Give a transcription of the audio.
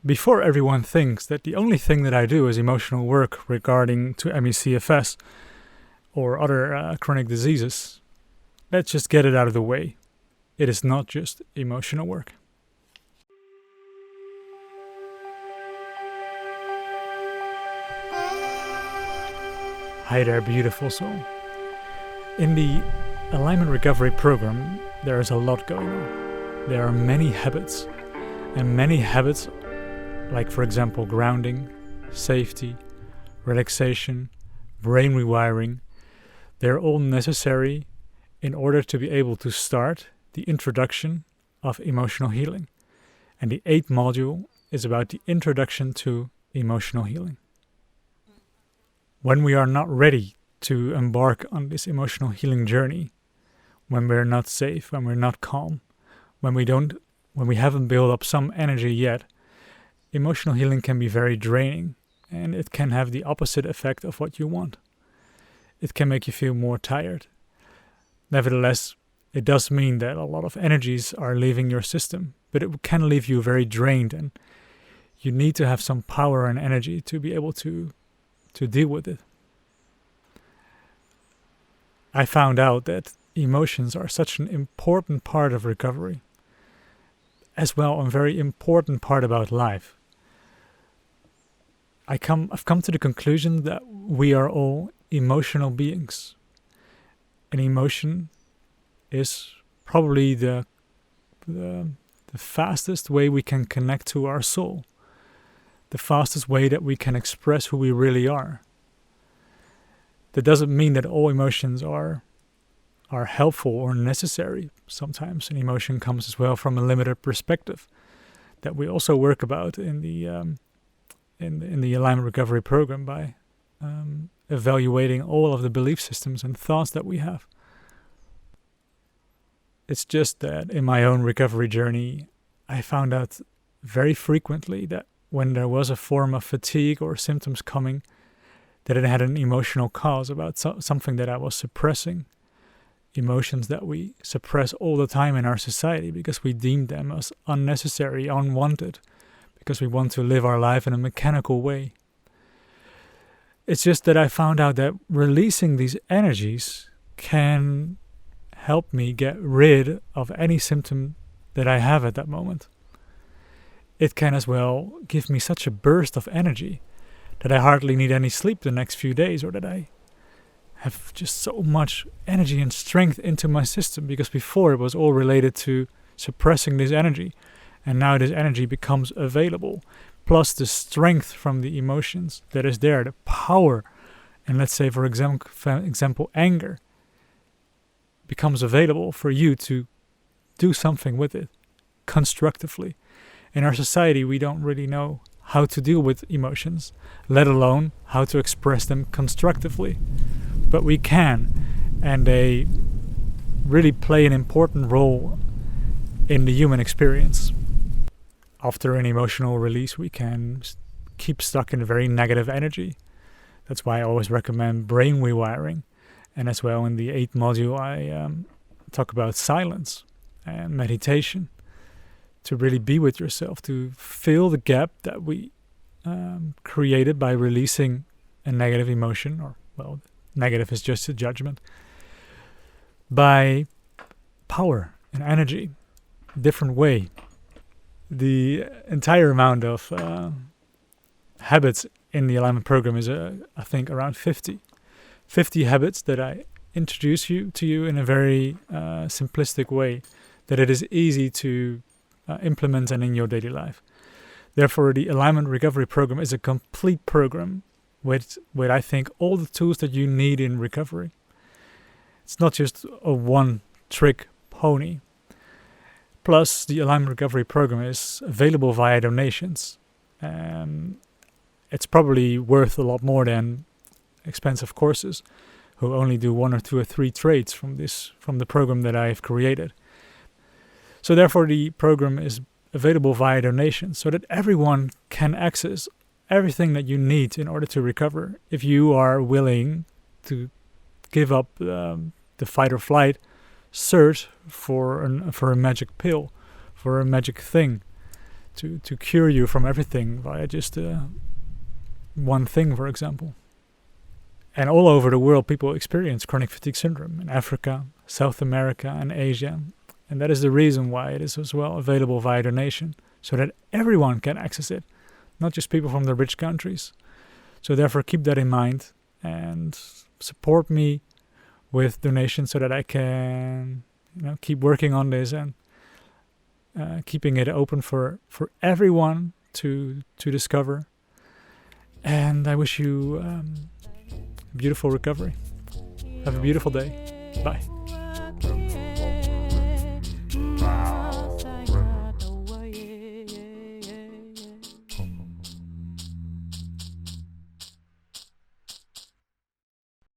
before everyone thinks that the only thing that I do is emotional work regarding to ME/CFS or other chronic diseases, let's just get it out of the way. It is not just emotional work. Hi there, beautiful soul. In the Alignment Recovery Program, there is a lot going on. There are many habits, and many habits, like for example grounding, safety, relaxation, brain rewiring, they're all necessary in order to be able to start the introduction of emotional healing. And the 8th module is about the introduction to emotional healing. When we are not ready to embark on this emotional healing journey, when we're not safe, when we're not calm, when we haven't built up some energy yet, emotional healing can be very draining, and it can have the opposite effect of what you want. It can make you feel more tired. Nevertheless, it does mean that a lot of energies are leaving your system, but it can leave you very drained, and you need to have some power and energy to be able to deal with it. I found out that emotions are such an important part of recovery, as well a very important part about life. I've come to the conclusion that we are all emotional beings. And emotion is probably the fastest way we can connect to our soul. The fastest way that we can express who we really are. That doesn't mean that all emotions are helpful or necessary. Sometimes an emotion comes as well from a limited perspective that we also work about in the Alignment Recovery Program by evaluating all of the belief systems and thoughts that we have. It's just that in my own recovery journey, I found out very frequently that when there was a form of fatigue or symptoms coming, that it had an emotional cause about something that I was suppressing. Emotions that we suppress all the time in our society because we deem them as unnecessary, unwanted, because we want to live our life in a mechanical way. It's just that I found out that releasing these energies can help me get rid of any symptom that I have at that moment. It can as well give me such a burst of energy that I hardly need any sleep the next few days, or that I have just so much energy and strength into my system, because before it was all related to suppressing this energy, and now this energy becomes available, plus the strength from the emotions that is there, the power, and let's say for example anger, becomes available for you to do something with it constructively. In our society, we don't really know how to deal with emotions, let alone how to express them constructively. But we can, and they really play an important role in the human experience. After an emotional release, we can keep stuck in a very negative energy. That's why I always recommend brain rewiring. And as well in the 8th module, I talk about silence and meditation, to really be with yourself, to fill the gap that we created by releasing a negative emotion, or, well, negative is just a judgment, by power and energy, different way. The entire amount of habits in the alignment program is, I think, around 50 habits that I introduce to you in a very simplistic way, that it is easy to implement and in your daily life. Therefore, the Alignment Recovery Program is a complete program with I think all the tools that you need in recovery. It's not just a one-trick pony. Plus, the Alignment Recovery Program is available via donations. It's probably worth a lot more than expensive courses who only do 1 or 2 or 3 trades from the program that I have created. So therefore, the program is available via donations so that everyone can access everything that you need in order to recover. If you are willing to give up the fight or flight search for a magic pill, for a magic thing to cure you from everything via just one thing, for example. And all over the world, people experience chronic fatigue syndrome in Africa, South America, and Asia. And that is the reason why it is as well available via donation, so that everyone can access it, not just people from the rich countries. So therefore, keep that in mind and support me with donations so that I can, keep working on this and keeping it open for everyone to discover. And I wish you beautiful recovery. Have a beautiful day. Bye.